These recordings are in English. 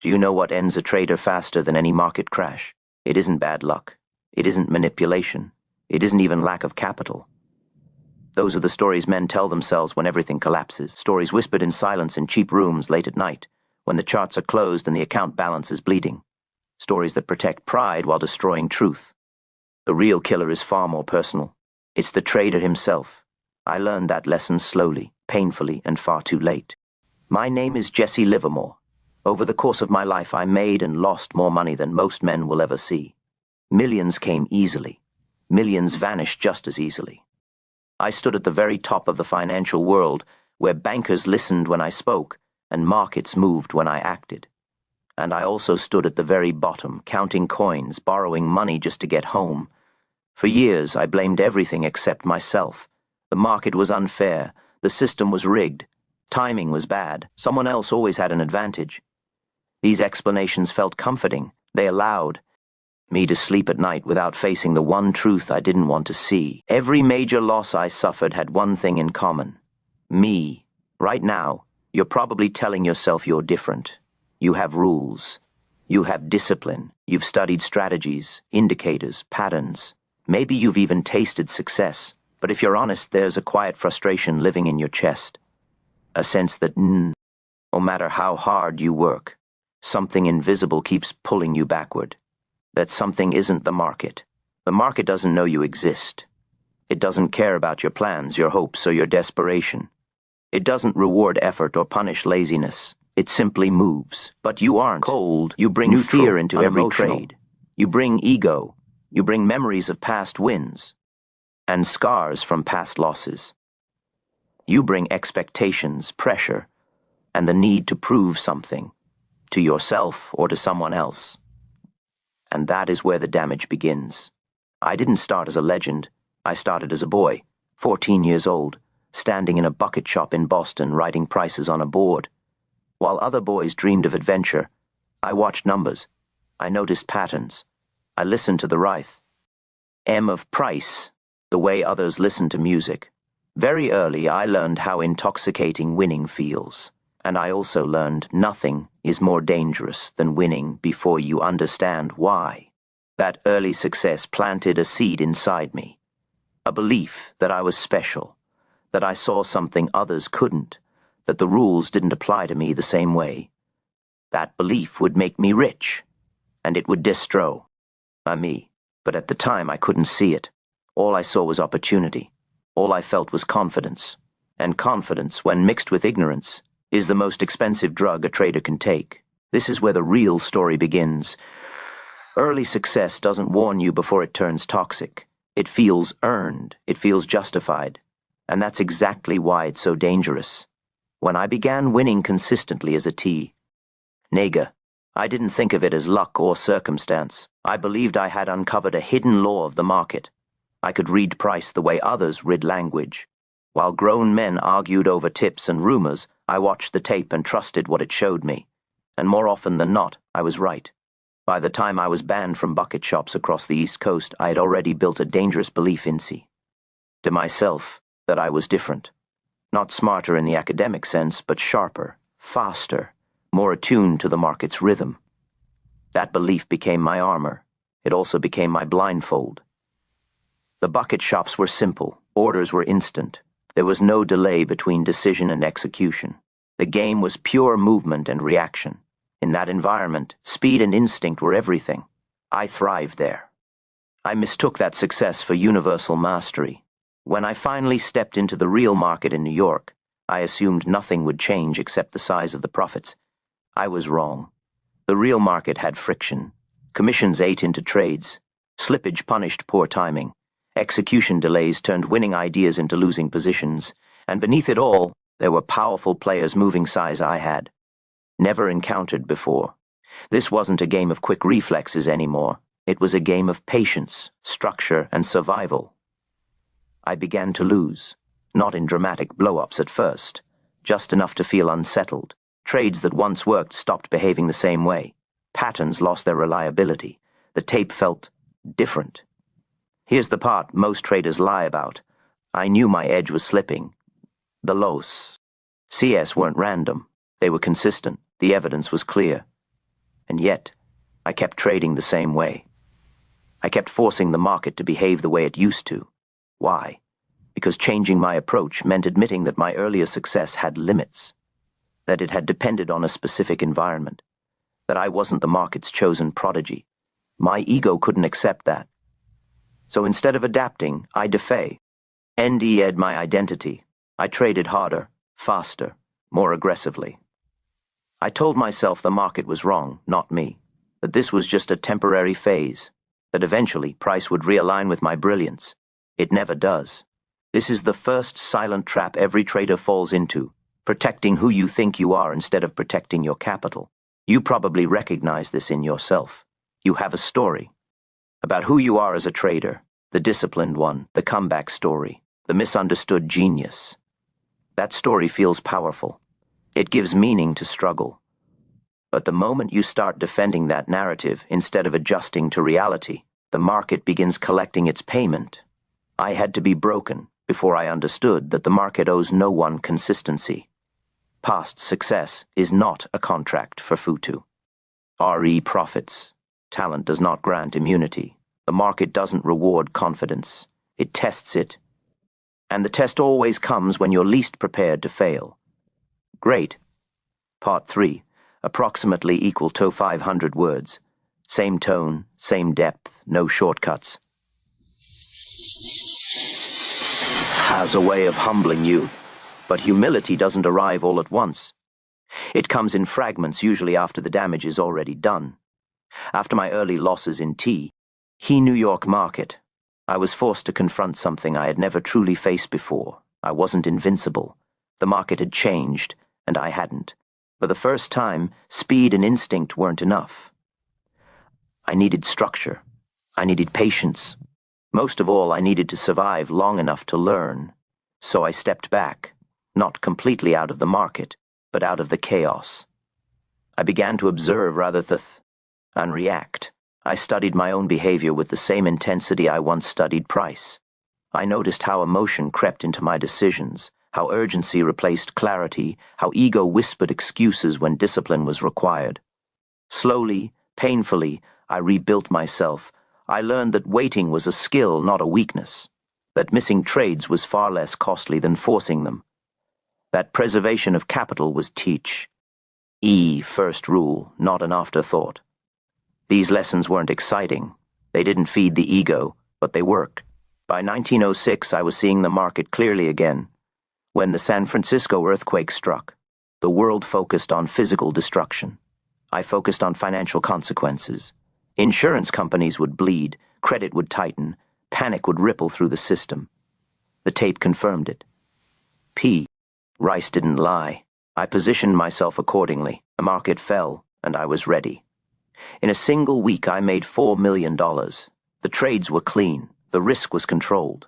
Do you know what ends a trader faster than any market crash? It isn't bad luck. It isn't manipulation. It isn't even lack of capital. Those are the stories men tell themselves when everything collapses, stories whispered in silence in cheap rooms late at night, when the charts are closed and the account balance is bleeding. Stories that protect pride while destroying truth. The real killer is far more personal. It's the trader himself. I learned that lesson slowly, painfully, and far too late. My name is Jesse Livermore. Over the course of my life, I made and lost more money than most men will ever see. Millions came easily. Millions vanished just as easily. I stood at the very top of the financial world, where bankers listened when I spoke, and markets moved when I acted. And I also stood at the very bottom, counting coins, borrowing money just to get home. For years, I blamed everything except myself. The market was unfair. The system was rigged. Timing was bad. Someone else always had an advantage. These explanations felt comforting. They allowed me to sleep at night without facing the one truth I didn't want to see. Every major loss I suffered had one thing in common. Me. Right now, you're probably telling yourself you're different. You have rules. You have discipline. You've studied strategies, indicators, patterns. Maybe you've even tasted success. But if you're honest, there's a quiet frustration living in your chest. A sense that, no matter how hard you work, something invisible keeps pulling you backward. That something isn't the market. The market doesn't know you exist. It doesn't care about your plans, your hopes, or your desperation. It doesn't reward effort or punish laziness. It simply moves. But you aren't cold. You bring neutral, fear into every unemotional. trade. You bring ego. You bring memories of past wins and scars from past losses. You bring expectations, pressure, and the need to prove something, to yourself or to someone else. And that is where the damage begins. I didn't start as a legend. I started as a boy, 14 years old, standing in a bucket shop in Boston writing prices on a board. While other boys dreamed of adventure, I watched numbers. I noticed patterns. I listened to the writhe. M of price, the way others listen to music. Very early, I learned how intoxicating winning feels. And I also learned nothing is more dangerous than winning before you understand why. That early success planted a seed inside me. A belief that I was special, that I saw something others couldn't, that the rules didn't apply to me the same way. That belief would make me rich, and it would destroy me. But at the time I couldn't see it. All I saw was opportunity. All I felt was confidence. And confidence, when mixed with ignorance, is the most expensive drug a trader can take. This is where the real story begins. Early success doesn't warn you before it turns toxic. It feels earned. It feels justified. And that's exactly why it's so dangerous. When I began winning consistently as a teenager, I didn't think of it as luck or circumstance. I believed I had uncovered a hidden law of the market. I could read price the way others read language. While grown men argued over tips and rumors, I watched the tape and trusted what it showed me. And more often than not, I was right. By the time I was banned from bucket shops across the East Coast, I had already built a dangerous belief to myself that I was different. Not smarter in the academic sense, but sharper, faster, more attuned to the market's rhythm. That belief became my armor. It also became my blindfold. The bucket shops were simple. Orders were instant. There was no delay between decision and execution. The game was pure movement and reaction. In that environment, speed and instinct were everything. I thrived there. I mistook that success for universal mastery. When I finally stepped into the real market in New York, I assumed nothing would change except the size of the profits. I was wrong. The real market had friction. Commissions ate into trades. Slippage punished poor timing. Execution delays turned winning ideas into losing positions, and beneath it all, there were powerful players moving size I had never encountered before. This wasn't a game of quick reflexes anymore. It was a game of patience, structure, and survival. I began to lose, not in dramatic blow-ups at first, just enough to feel unsettled. Trades that once worked stopped behaving the same way. Patterns lost their reliability. The tape felt different. Here's the part most traders lie about. I knew my edge was slipping. The lows. CS weren't random. They were consistent. The evidence was clear. And yet, I kept trading the same way. I kept forcing the market to behave the way it used to. Why? Because changing my approach meant admitting that my earlier success had limits, that it had depended on a specific environment, that I wasn't the market's chosen prodigy. My ego couldn't accept that. So instead of adapting, I defay. ND'd my identity. I traded harder, faster, more aggressively. I told myself the market was wrong, not me, that this was just a temporary phase, that eventually price would realign with my brilliance. It never does. This is the first silent trap every trader falls into, protecting who you think you are instead of protecting your capital. You probably recognize this in yourself. You have a story about who you are as a trader, the disciplined one, the comeback story, the misunderstood genius. That story feels powerful. It gives meaning to struggle. But the moment you start defending that narrative instead of adjusting to reality, the market begins collecting its payment. I had to be broken before I understood that the market owes no one consistency. Past success is not a contract for Futu. RE profits. Talent does not grant immunity. The market doesn't reward confidence. It tests it. And the test always comes when you're least prepared to fail. Great. Part 3. Approximately equal to 500 words. Same tone, same depth, no shortcuts. Has a way of humbling you, but humility doesn't arrive all at once. It comes in fragments, usually after the damage is already done. After my early losses in New York market, I was forced to confront something I had never truly faced before. I wasn't invincible. The market had changed, and I hadn't. For the first time, speed and instinct weren't enough. I needed structure. I needed patience. Most of all, I needed to survive long enough to learn. So I stepped back, not completely out of the market, but out of the chaos. I began to observe rather than react. I studied my own behavior with the same intensity I once studied price. I noticed how emotion crept into my decisions, how urgency replaced clarity, how ego whispered excuses when discipline was required. Slowly, painfully, I rebuilt myself. I learned that waiting was a skill, not a weakness, that missing trades was far less costly than forcing them, that preservation of capital was first rule, not an afterthought. These lessons weren't exciting. They didn't feed the ego, but they worked. By 1906, I was seeing the market clearly again. When the San Francisco earthquake struck, the world focused on physical destruction. I focused on financial consequences. Insurance companies would bleed, credit would tighten, panic would ripple through the system. The tape confirmed it. Rice didn't lie. I positioned myself accordingly. The market fell, and I was ready. In a single week, I made $4 million. The trades were clean. The risk was controlled.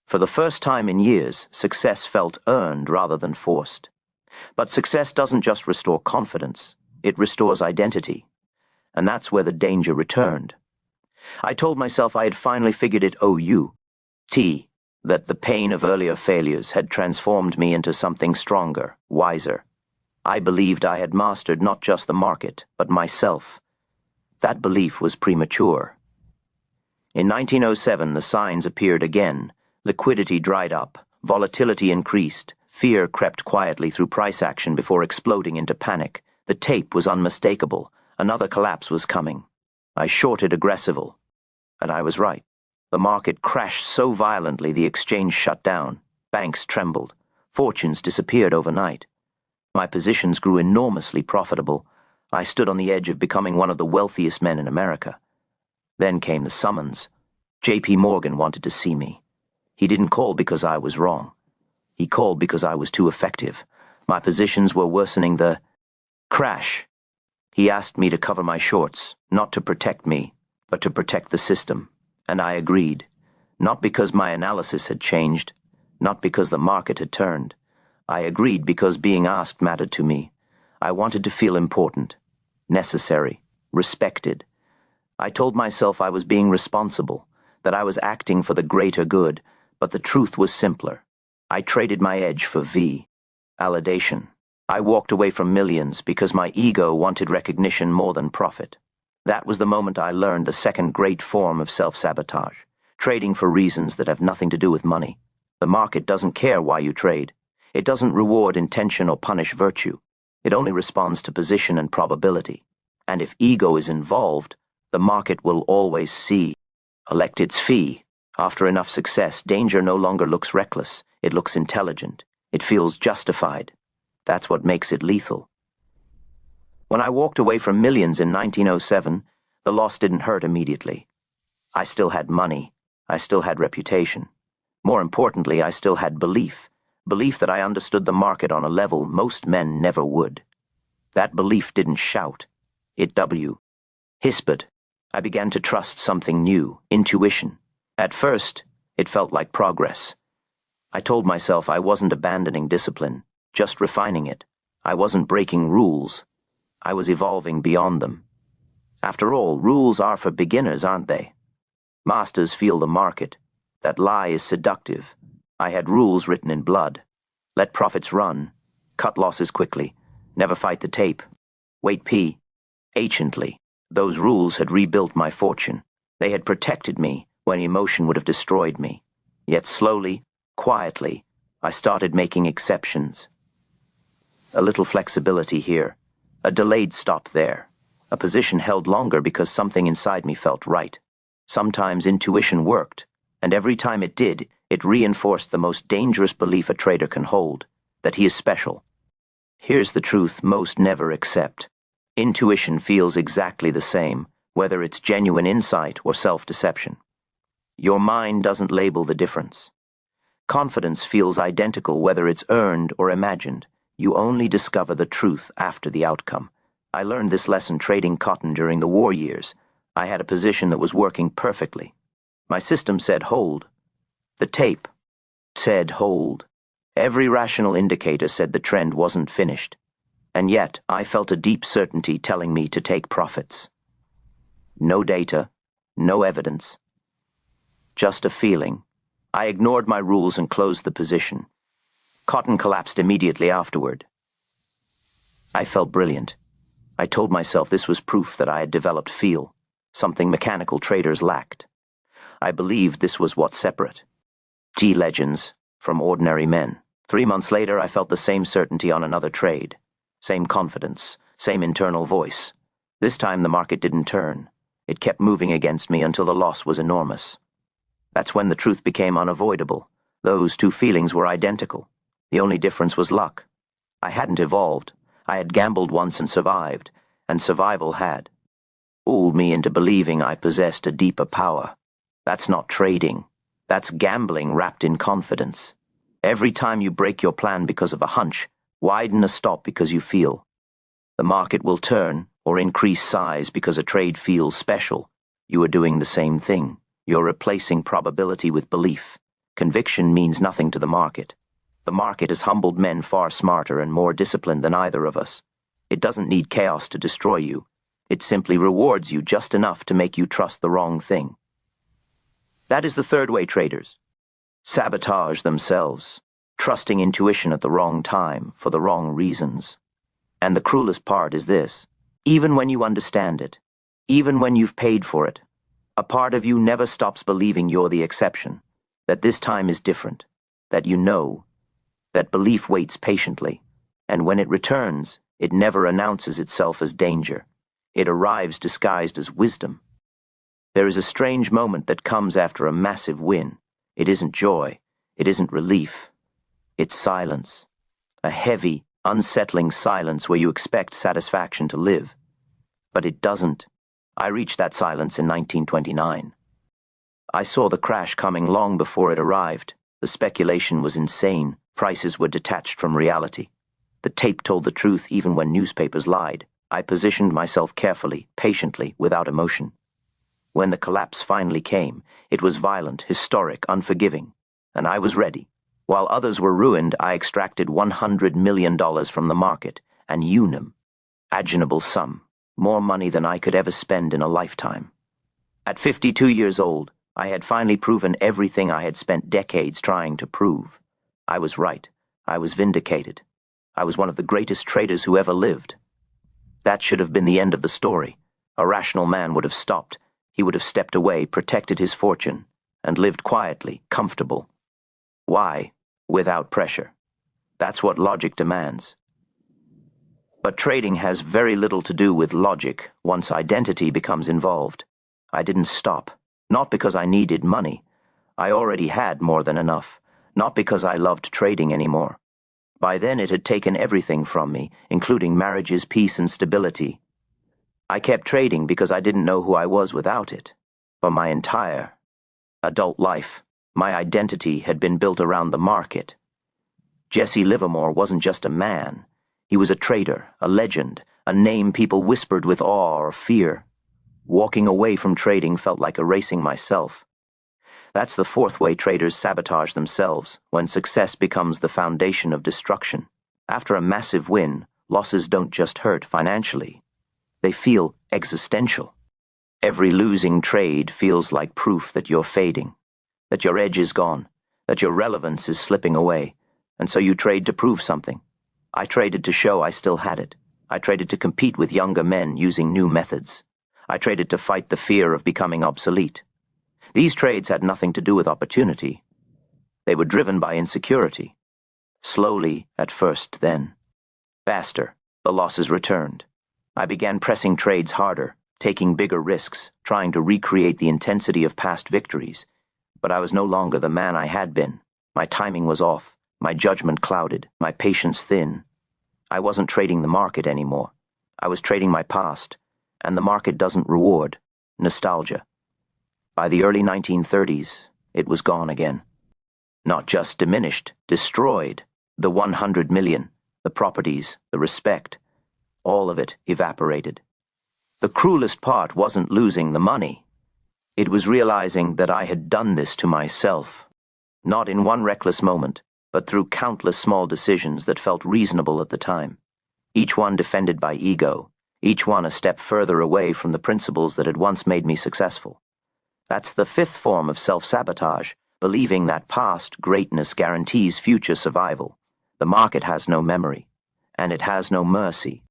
For the first time in years, success felt earned rather than forced. But success doesn't just restore confidence. It restores identity. And that's where the danger returned. I told myself I had finally figured it that the pain of earlier failures had transformed me into something stronger, wiser. I believed I had mastered not just the market, but myself. That belief was premature. In 1907, the signs appeared again. Liquidity dried up, volatility increased, fear crept quietly through price action before exploding into panic. The tape was unmistakable. Another collapse was coming. I shorted aggressively, and I was right. The market crashed so violently the exchange shut down. Banks trembled. Fortunes disappeared overnight. My positions grew enormously profitable. I stood on the edge of becoming one of the wealthiest men in America. Then came the summons. J.P. Morgan wanted to see me. He didn't call because I was wrong. He called because I was too effective. My positions were worsening the crash. He asked me to cover my shorts, not to protect me, but to protect the system. And I agreed. Not because my analysis had changed, not because the market had turned. I agreed because being asked mattered to me. I wanted to feel important, necessary, respected. I told myself I was being responsible, that I was acting for the greater good, but the truth was simpler. I traded my edge for validation. I walked away from millions because my ego wanted recognition more than profit. That was the moment I learned the second great form of self-sabotage, trading for reasons that have nothing to do with money. The market doesn't care why you trade. It doesn't reward intention or punish virtue. It only responds to position and probability. And if ego is involved, the market will always collect its fee. After enough success, danger no longer looks reckless. It looks intelligent. It feels justified. That's what makes it lethal. When I walked away from millions in 1907, the loss didn't hurt immediately. I still had money. I still had reputation. More importantly, I still had belief that I understood the market on a level most men never would. That belief didn't shout. It whispered. I began to trust something new, intuition. At first, it felt like progress. I told myself I wasn't abandoning discipline, just refining it. I wasn't breaking rules. I was evolving beyond them. After all, rules are for beginners, aren't they? Masters feel the market. That lie is seductive. I had rules written in blood. Let profits run. Cut losses quickly. Never fight the tape. Wait patiently. Those rules had rebuilt my fortune. They had protected me when emotion would have destroyed me. Yet slowly, quietly, I started making exceptions. A little flexibility here. A delayed stop there. A position held longer because something inside me felt right. Sometimes intuition worked, and every time it did, it reinforced the most dangerous belief a trader can hold, that he is special. Here's the truth most never accept. Intuition feels exactly the same, whether it's genuine insight or self-deception. Your mind doesn't label the difference. Confidence feels identical whether it's earned or imagined. You only discover the truth after the outcome. I learned this lesson trading cotton during the war years. I had a position that was working perfectly. My system said hold. The tape said hold. Every rational indicator said the trend wasn't finished. And yet, I felt a deep certainty telling me to take profits. No data, no evidence. Just a feeling. I ignored my rules and closed the position. Cotton collapsed immediately afterward. I felt brilliant. I told myself this was proof that I had developed feel, something mechanical traders lacked. I believed this was what separated legends from ordinary men. 3 months later, I felt the same certainty on another trade. Same confidence, same internal voice. This time the market didn't turn. It kept moving against me until the loss was enormous. That's when the truth became unavoidable. Those two feelings were identical. The only difference was luck. I hadn't evolved. I had gambled once and survived, and survival had fooled me into believing I possessed a deeper power. That's not trading. That's gambling wrapped in confidence. Every time you break your plan because of a hunch, widen a stop because you feel. The market will turn or increase size because a trade feels special. You are doing the same thing. You're replacing probability with belief. Conviction means nothing to the market. The market has humbled men far smarter and more disciplined than either of us. It doesn't need chaos to destroy you. It simply rewards you just enough to make you trust the wrong thing. That is the third way traders sabotage themselves, trusting intuition at the wrong time for the wrong reasons. And the cruelest part is this: even when you understand it, even when you've paid for it, a part of you never stops believing you're the exception, that this time is different, that you know, that belief waits patiently, and when it returns, it never announces itself as danger. It arrives disguised as wisdom. There is a strange moment that comes after a massive win. It isn't joy. It isn't relief. It's silence. A heavy, unsettling silence where you expect satisfaction to live. But it doesn't. I reached that silence in 1929. I saw the crash coming long before it arrived. The speculation was insane. Prices were detached from reality. The tape told the truth even when newspapers lied. I positioned myself carefully, patiently, without emotion. When the collapse finally came, it was violent, historic, unforgiving, and I was ready. While others were ruined, I extracted $100 million from the market, an unimaginable sum, more money than I could ever spend in a lifetime. At 52 years old, I had finally proven everything I had spent decades trying to prove. I was right. I was vindicated. I was one of the greatest traders who ever lived. That should have been the end of the story. A rational man would have stopped. He would have stepped away, protected his fortune, and lived quietly, comfortable. Why? Without pressure. That's what logic demands. But trading has very little to do with logic once identity becomes involved. I didn't stop, not because I needed money. I already had more than enough, not because I loved trading anymore. By then it had taken everything from me, including marriages, peace, and stability. I kept trading because I didn't know who I was without it. For my entire adult life, my identity had been built around the market. Jesse Livermore wasn't just a man. He was a trader, a legend, a name people whispered with awe or fear. Walking away from trading felt like erasing myself. That's the fourth way traders sabotage themselves, when success becomes the foundation of destruction. After a massive win, losses don't just hurt financially. They feel existential. Every losing trade feels like proof that you're fading, that your edge is gone, that your relevance is slipping away, and so you trade to prove something. I traded to show I still had it. I traded to compete with younger men using new methods. I traded to fight the fear of becoming obsolete. These trades had nothing to do with opportunity. They were driven by insecurity. Slowly at first, then. Faster, the losses returned. I began pressing trades harder, taking bigger risks, trying to recreate the intensity of past victories. But I was no longer the man I had been. My timing was off. My judgment clouded, my patience thin. I wasn't trading the market anymore. I was trading my past, and the market doesn't reward nostalgia. By the early 1930s, it was gone again. Not just diminished, destroyed. The 100 million, the properties, the respect, all of it evaporated. The cruelest part wasn't losing the money. It was realizing that I had done this to myself, not in one reckless moment, but through countless small decisions that felt reasonable at the time, each one defended by ego, each one a step further away from the principles that had once made me successful. That's the fifth form of self-sabotage, believing that past greatness guarantees future survival. The market has no memory, and it has no mercy.